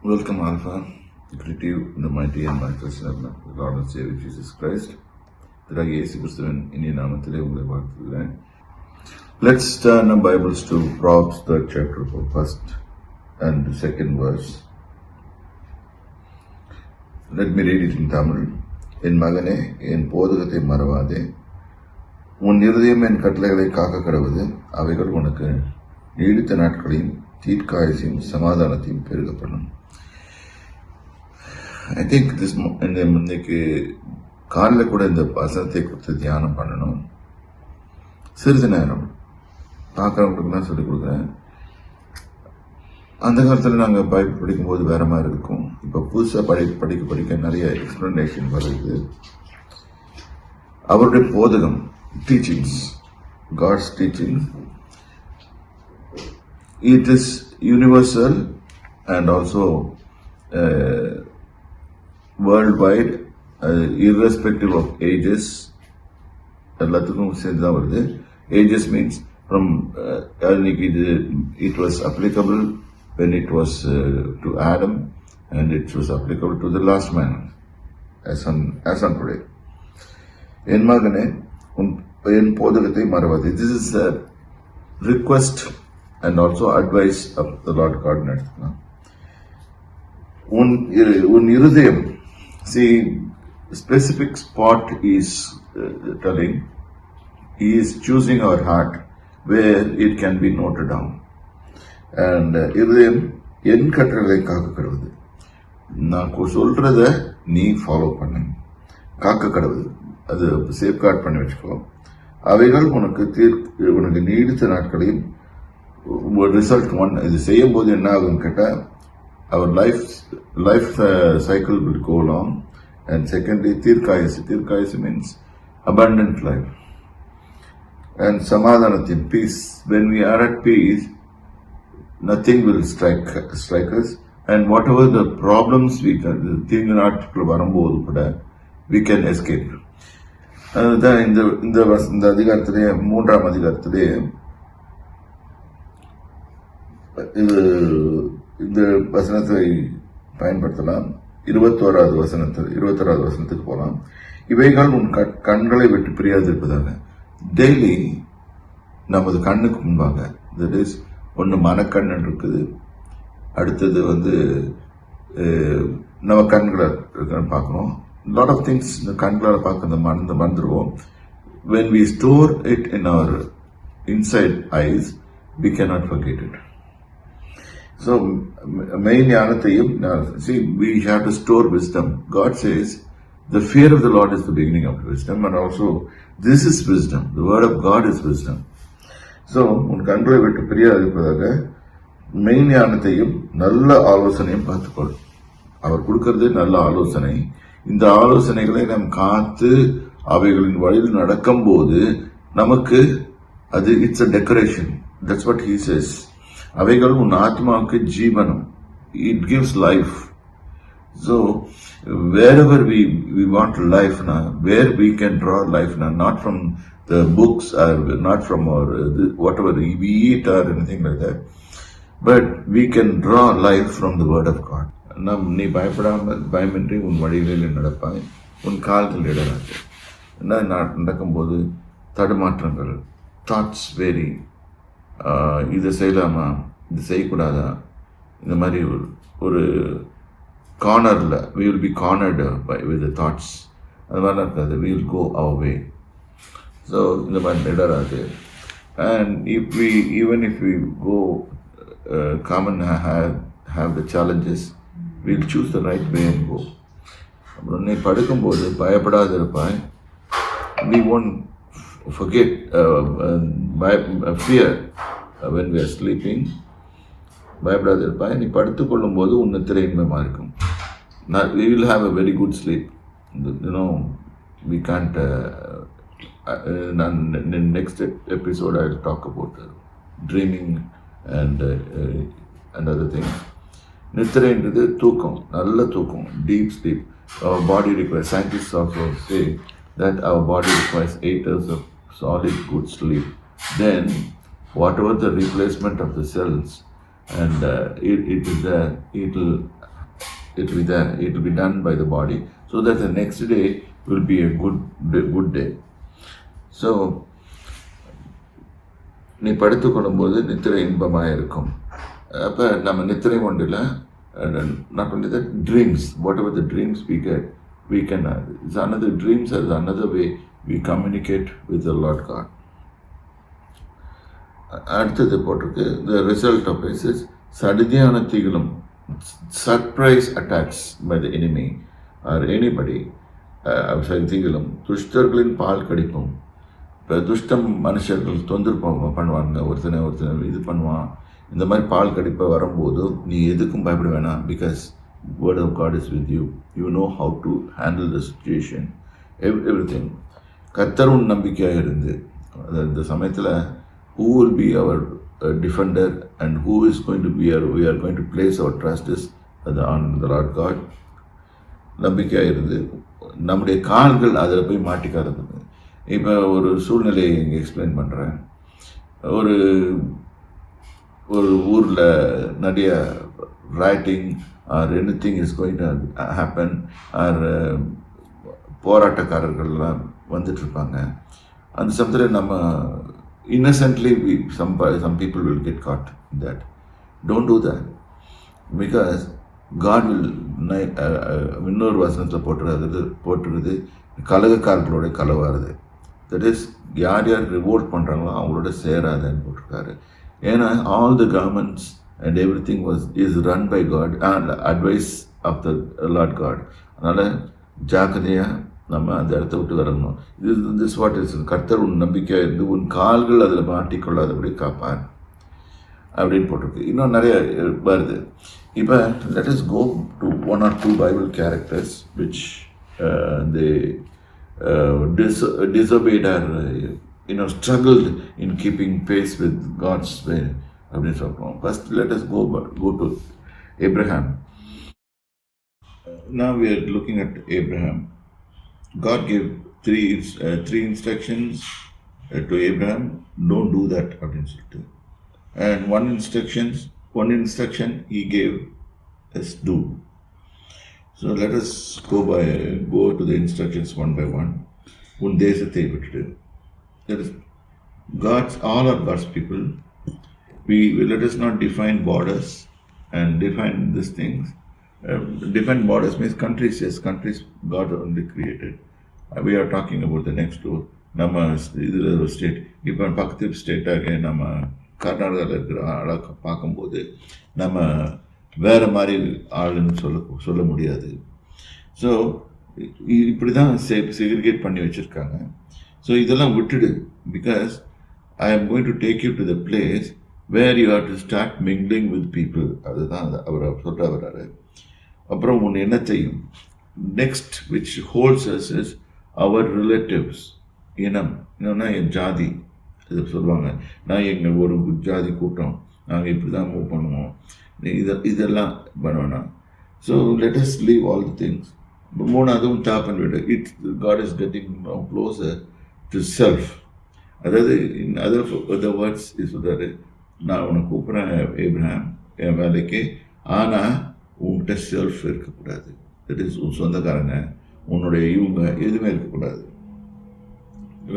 Welcome, Alpha. Greet you in the mighty and matchless name of the Lord and Savior Jesus Christ. திராக இயேசு கிறிஸ்துவின் இனிய நாமத்திலே உங்களை வாழ்த்துகிறேன். Let's turn our Bibles to Proverbs 3rd chapter for first and second verse. Let me read it in Tamil. என் மகனே, என் போதகத்தை மறவாதே, உன் இருதயம் என் கட்டளைகளை காக்க கடவுது, அவைகள் உனக்கு நீடித்த நாட்களையும் தீர்க்காயசையும் சமாதானத்தையும் பெருக பண்ணும். ஐ திங்க் இன்னைக்கு காலையில் கூட இந்த வசனத்தை கொடுத்து தியானம் பண்ணணும். சிறிது நேரம் பார்க்குறவங்களுக்குலாம் சொல்லிக் கொடுக்குறேன். அந்த காலத்தில் நாங்கள் பைபிள் படிக்கும்போது வேற மாதிரி இருக்கும். இப்போ புதுசாக படிக்க நிறைய எக்ஸ்பிளனேஷன் வருது. அவருடைய போதகம், teachings, God's teaching, it is universal and also worldwide, irrespective of ages. எல்லாத்துக்கும் சேர்ந்துதான் வருது. Ages means from it was applicable when it was to Adam, and it was applicable to the last man as on today. என் மகனே, என் போதகத்தை மறவாதே. This is a request and also advice of the Lord God. Un irudayam, see, specific spot is telling, he is choosing our heart where it can be noted down. And irudayam en கட்டளை காக்க கடவுது. நான் சொல்றத நீ follow பண்ணு, காக்க கடவுது, அது சேஃப்கார்ட் பண்ணி வச்சுக்கோ. அவைகள் உனக்கு நீடித்த நாட்களையும் ரிசல்ட் ஒன். இது செய்யும் போது என்ன ஆகும் கேட்டால், அவர் life cycle will go long. And secondly தீர்க்காயசு மீன்ஸ் abundant life. And சமாதானத்தின் peace. when we are at peace, nothing will strike us, and whatever the problems தீங்கு நாட்கள் வரும்போது கூட we can escape. அதுதான் இந்த அதிகாரத்திலே, 3ஆம் அதிகாரத்திலே இந்த வசனத்தை பயன்படுத்தலாம். 21வது வசனத்துக்கு போகலாம். இவைகள் உன் கண்களை விட்டு பிரியாது இருப்பதாக. டெய்லி நமது கண்ணுக்கு முன்பாக, தட் இஸ், ஒன்று மனக்கண் இருக்குது, அடுத்தது நம்ம கண்களை பார்க்கணும். லாட் ஆஃப் திங்ஸ் இந்த கண்களால் பார்க்க மறந்துடுவோம். when we store it in our inside eyes, we cannot forget it. So, main ஞானத்தையும், see, we have to store wisdom. God says, the fear of the Lord is the beginning of wisdom, and also, this is wisdom. The word of God is wisdom. So, உன் கண்களை விட்டு பிரியாது இருப்பதாக, main ஞானத்தையும் நல்ல ஆலோசனையும் பார்த்துக்கொள். அவர் கொடுக்கிறது நல்ல ஆலோசனை. இந்த ஆலோசனைகளை நாம் காத்து அவைகளின் வழியில் நடக்கும் போது நமக்கு அது it's a decoration. That's what he says. அவைகள் உன் ஆத்மாவுக்கு ஜீவனம். It gives life. So wherever we want life now, where we can draw life now, not from the books or not from our whatever we eat or anything like that, but we can draw life from the word of God. நீ பயப்படாமல் பயமின்றி உன் வழிகளில் நடப்பாய், உன் கால்கள் இடராது. என்ன நடக்கும்போது தடுமாற்றங்கள், தாட்ஸ் வேரி, இதை செய்யலாமா, இது செய்யக்கூடாதா, இந்த மாதிரி ஒரு கார்னரில் we will be cornered with the thoughts. அது மாதிரிலாம் இருக்காது. we will go our way. So இந்த மாதிரி இடராது. and even if we go come and have the challenges, we will choose the right way and go. அப்புறம் நீ படுக்கும்போது பயப்படாது இருப்பாய். we won't forget fear when we are sleeping. பயப்படாது இருப்பாய். நீ படுத்துக்கொள்ளும் போது உன் நித்திரை இன்பமாக இருக்கும். we will have a very good sleep. We can't in next episode I will talk about dreaming and other things. நித்திரைன்றது தூக்கம், நல்ல தூக்கம், deep sleep. Our body requires, scientists also say that our body requires 8 hours of solid good sleep. Then whatever the replacement of the cells, and it will it will be there, it will be done by the body, so that the next day will be a good day. So நீ படுத்துக்கொள்ளும்போது நித்திரை இன்பமாக இருக்கும். அப்போ நம்ம நித்திரை ஒன்றில் not only that, dreams, whatever the dreams we get, we can, it's another dreams as another way we communicate with the Lord God. அடுத்தது போட்டிருக்கு, the result of this is சடுதியான தீகளும், surprise attacks by the enemy or anybody, தீகளும், துஷ்டர்களின் பால் கடிப்பும். இப்போ துஷ்டம் மனுஷர்கள் தொந்தரவு பண்ணுவாங்க, ஒருத்தனை இது பண்ணுவான், இந்த மாதிரி பால் கடிப்பை வரும்போது நீ எதுக்கும் பயப்பட வேணாம். Because word of God is with you, you know how to handle the situation, everything. கர்த்தர் உன் நம்பிக்கையாக இருந்து, இந்த சமயத்தில் who will be our defender and who is going to be we are going to place our trust is on the Lord God. நம்பிக்கையாக இருந்து நம்முடைய கால்கள் அதில் போய் மாட்டிக்காதது. இப்போ ஒரு சூழ்நிலையை இங்கே எக்ஸ்பிளைன் பண்ணுறேன். ஒரு ஊரில் நிறைய rioting or anything is going to happen, or போராட்டக்காரர்கள்லாம் வந்துட்டுருப்பாங்க. அந்த சமயத்தில் நம்ம innocently some people will get caught in that. Don't do that, because God will இன்னொரு வசனத்தில் போட்டுருது கலகக்காரர்களோட கலவாருது. தட் இஸ் யார் ரிவோல்ட் பண்ணுறாங்களோ அவங்களோட சேராதுன்னு போட்டிருக்காரு. ஏன்னா all the governments and everything is run by God and advice of the Lord God. அதனால் ஜாக்கிரதையாக நம்ம அந்த இடத்த விட்டு வரணும். திஸ் வாட் இஸ், கர்த்தர் உன் நம்பிக்கையாக இருந்து உன் கால்கள் அதில் மாட்டிக்கொள்ளாதபடி காப்பான் அப்படின்னு போட்டிருக்கு. இன்னும் நிறைய வருது. இப்போ let us go to 1 or 2 Bible characters which they disobeyed or struggled in keeping pace with God's way அப்படின்னு சொல்கிறோம். First let us go to Abraham. Now we are looking at Abraham. God gave three instructions to Abraham. Don't do that அப்படின்னு சொல்லிட்டு. And one instruction he gave is do. So let us go to the instructions one by one. உன் தேசத்தை விட்டுட்டு. That is all are God's people. Let us not define borders and define these things. Define borders means countries. Yes, countries God only created. We are talking about the next door. நம்ம இதில் ஒரு state, இப்போ பக்கத்து ஸ்டேட்டாக நம்ம கர்நாடகாவில் இருக்கிற ஆளை பார்க்கும்போது நம்ம வேறு மாதிரி ஆளுன்னு சொல்ல முடியாது. ஸோ இப்படி தான் செக்ரிகேட் பண்ணி வச்சுருக்காங்க. ஸோ இதெல்லாம் விட்டுடு. Because I am going to take you to the place where you have to start mingling with people. அதுதான் அவர் சொல்ல வர்றாரு. அப்புறம் ஒன்று என்ன செய்யும், next which holds us is our relatives. இன்னொன்னா என் ஜாதி இது சொல்லுவாங்க. நான் எங்கள் ஒரு ஜாதி கூட்டம், நாங்கள் இப்படி தான் மூவ் பண்ணுவோம், இதெல்லாம் பண்ணுவேண்ணா. So let us leave all the things. மூணாவதும் டாப்பன் விடு. God is getting closer to self. அதாவது இன் அதர் வேர்ட்ஸ் சொல்கிறாரு, நான் உன்னை கூப்பிட்றேன் ஏப்ரஹாம் என் வேலைக்கு, ஆனால் உன்கிட்ட செல்ஃப் இருக்கக்கூடாது. தட் இஸ் உன் சொந்தக்காரங்க, உன்னுடைய இவங்க எதுவுமே இருக்கக்கூடாது.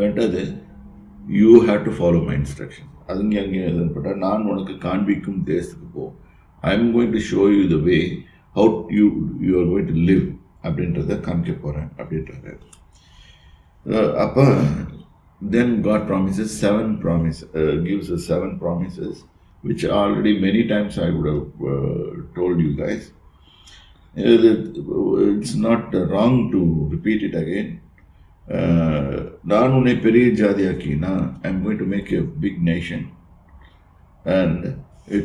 வேண்டாது, you have to follow my instruction. அதுங்க அங்கே எழுதப்பட்டால், நான் உனக்கு காண்பிக்கும் தேசத்துக்கு போ, I am going to show you the way how you are going to live அப்படின்றத காமிக்க போகிறேன் அப்படின்றாரு. அப்போ then God promises gives us 7 promises which already many times I would have told you guys. It's not wrong to repeat it again. நான் உன்னை பெரிய ஜாதியாக்கினா, I am going to make a big nation. And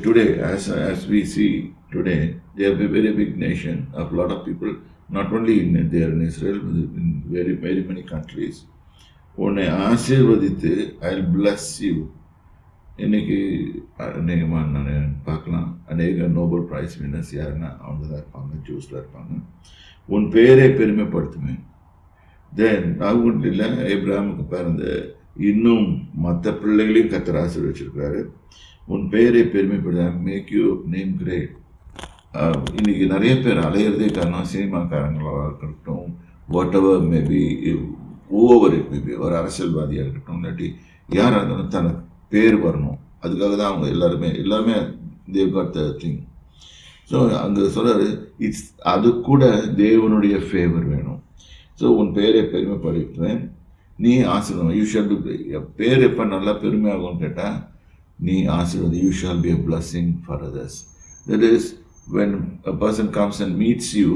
today, as we see today, they have a very big nation of a lot of people, not only there in Israel, but in very, very many countries. உன்னை ஆசீர்வதித்து I will bless you. இன்னைக்கு அநேகமாக நான் பார்க்கலாம், அநேக Nobel prize winners யாருன்னா அவங்க தான் இருப்பாங்க, ஜூஸில் இருப்பாங்க. உன் பெயரை பெருமைப்படுத்துவேன். தென் அவங்க இல்லை, ஏப்ரஹாமுக்கு பிறந்த இன்னும் மற்ற பிள்ளைகளையும் கர்த்தர் ஆசீர்வதிச்சிருக்கிறாரு. உன் பெயரை பெருமைப்படுத்த, மேக் யூ நேம் கிரேட். இன்னைக்கு நிறைய பேர் அலையிறதே காரணம் சினிமாக்காரங்களாக இருக்கட்டும், what ever maybe, over maybe, ஒரு அரசியல்வாதியாக இருக்கட்டும், இல்லாட்டி யாராக இருந்தாலும் தனக்கு பேர் வரணும், அதுக்காக தான் அவங்க எல்லாருமே they've got the thing. So அங்கே சொல்கிறாரு, அது கூட தேவனுடைய ஃபேவர் வேணும். ஸோ உன் பேரை பெருமைப்படுத்துவேன், நீ ஆசீர்வாதம். யூ ஷால் பி, பேர் எப்போ நல்லா பெருமையாகும்னு கேட்டால் நீ ஆசீர்வாதம். You shall be a blessing for others. That is, when a person comes and meets you,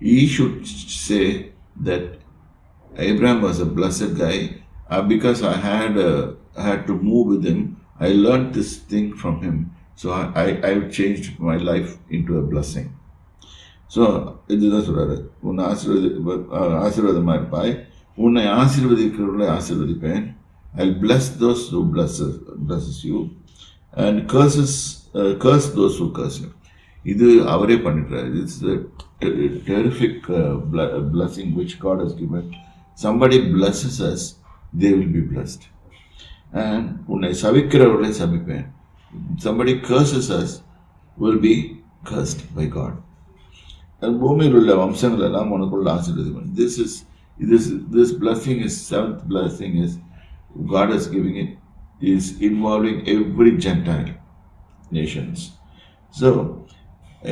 he should say that Abraham was a blessed guy because I had to move with him. I learned this thing from him. So I've changed my life into a blessing. So இதுதான் சொல்கிறாரு, உன்னை ஆசீர்வாதமாக இருப்பாய், உன்னை ஆசீர்வதிக்கிறவர்களை ஆசீர்வதிப்பேன். I'll bless those who blesses you and curse those who curse you. இது அவரே பண்ணிடுறாரு. It's a terrific blessing which God has given. Somebody blesses us, they will be blessed. And உன்னை சபிக்கிறவர்களை சபிப்பேன். Somebody curses us will be cursed by God. பூமியில் உள்ள வம்சங்கள் எல்லாம் உனக்குள்ள ஆசீர்வதிப்பேன். This blessing is, seventh blessing is God is giving it, is involving every Gentile nations. So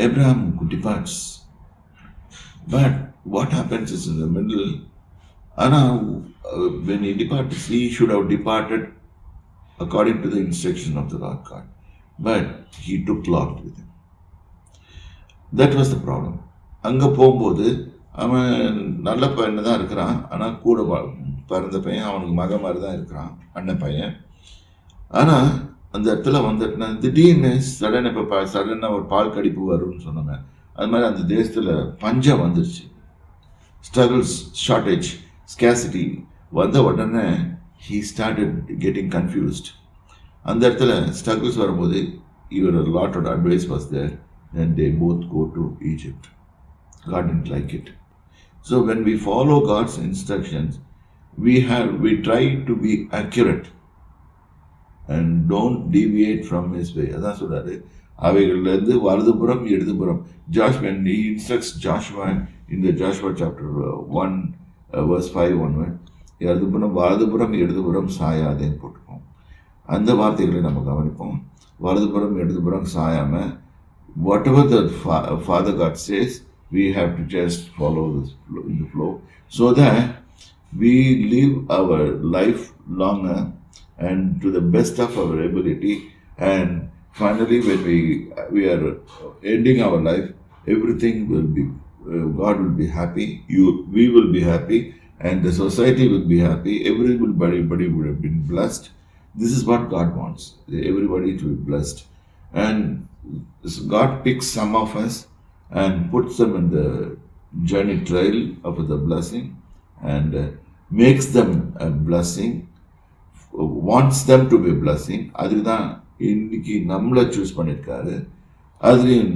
Abraham departs, but what happens is in the middle, when he departs, he should have departed according to the instruction of the Lord God, but he took Lot with him. That was the problem. அங்கே போகும்போது அவன் நல்ல பையன் தான் இருக்கிறான், ஆனால் கூட பிறந்த பையன் அவனுக்கு மக மாதிரி தான் இருக்கிறான், அண்ணன் பையன். ஆனால் அந்த இடத்துல வந்துட்டுனா திடீர்னு சடனாக ஒரு பால் கடிப்பு வரும்னு சொன்னாங்க. அது மாதிரி அந்த தேசத்தில் பஞ்சம் வந்துருச்சு, ஸ்ட்ரகிள்ஸ், ஷார்டேஜ், ஸ்கேசிட்டி வந்த உடனே he started getting confused. அந்த இடத்துல ஸ்ட்ரகிள்ஸ் வரும்போது இவர் லாட்டோட advice was there, then they both go to Egypt. God didn't like it. So when we follow God's instructions, we try to be accurate and don't deviate from his way. அதான் சொல்றாரு, அவைகளிலிருந்து வலதுபுறம் இடதுபுறம். when he instructs Joshua in the Joshua chapter 1 verse 5 onward, இடதுபுறம் வலதுபுறம் இடதுபுறம் சாயாதேன்னு போட்டுப்போம். அந்த வார்த்தைகளை நம்ம கவனிப்போம். வலதுபுறம் இடதுபுறம் சாயாம, whatever the Father God says, we have to just follow in the flow, so that we live our life longer and to the best of our ability, and finally when we are ending our life, everything will be, God will be happy, we will be happy, and the society will be happy. Everybody would have been blessed. This is what God wants, everybody to be blessed. And God picks some of us and puts them in the journey trail of the blessing, and makes them a blessing, wants them to be a blessing. அதுதான் இன்னைக்கு நம்மளை choose பண்ணியிருக்காரு, அதுலேயும்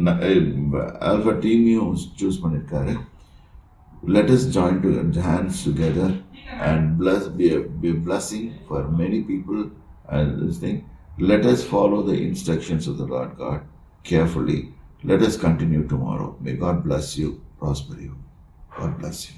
alpha டீமையும் choose பண்ணியிருக்காரு. Let us join hands together and be a blessing for many people. And this thing, let us follow the instructions of the Lord God carefully. Let us continue tomorrow. May God bless you, prosper you. God bless you.